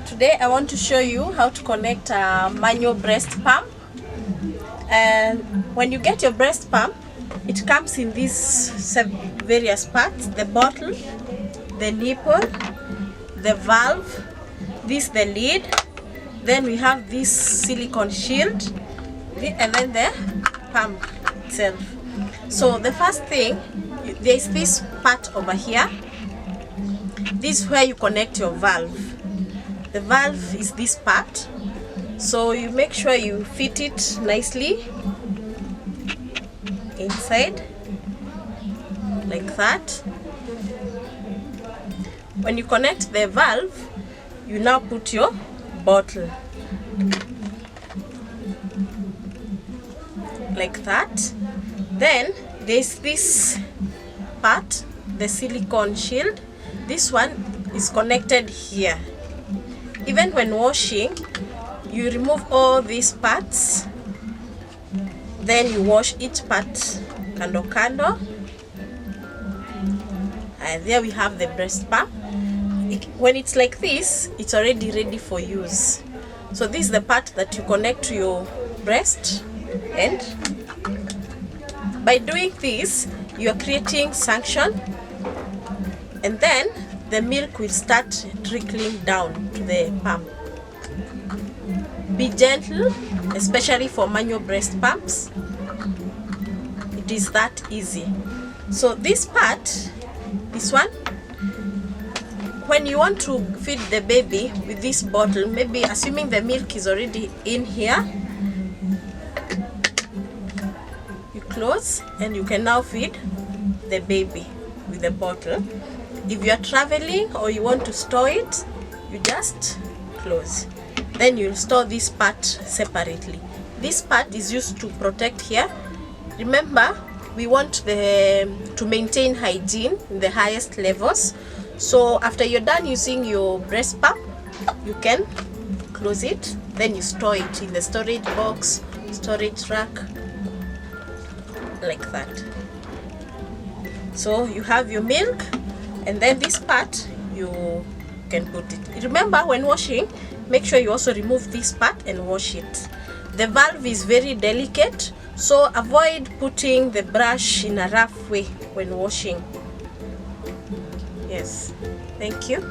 Today I want to show you how to connect a manual breast pump. And when you get your breast pump, it comes in these various parts: the bottle, the nipple, the valve, this the lid, then we have this silicone shield, and then the pump itself. So the first thing, there's this part over here. This is where you connect your valve. The valve is this part, so you make sure you fit it nicely inside like that. When you connect the valve, you now put your bottle like that. Then there's this part, the silicone shield. This one is connected here. Even when washing, you remove all these parts, then you wash each part kando kando. And there we have the breast pump. When it's like this, it's already ready for use. So this is the part that you connect to your breast, and by doing this, you are creating suction, and then the milk will start trickling down to the pump. Be gentle, especially for manual breast pumps. It is that easy. So this part, this one, when you want to feed the baby with this bottle, maybe assuming the milk is already in here, you close and you can now feed the baby with the bottle. If you are traveling or you want to store it, you just close. Then you'll store this part separately. This part is used to protect here. Remember, we want to maintain hygiene in the highest levels. So after you're done using your breast pump, you can close it. Then you store it in the storage box, storage rack, like that. So you have your milk, and then this part you can put it. Remember, when washing, make sure you also remove this part and wash it. The valve is very delicate, so avoid putting the brush in a rough way when washing. Yes, thank you.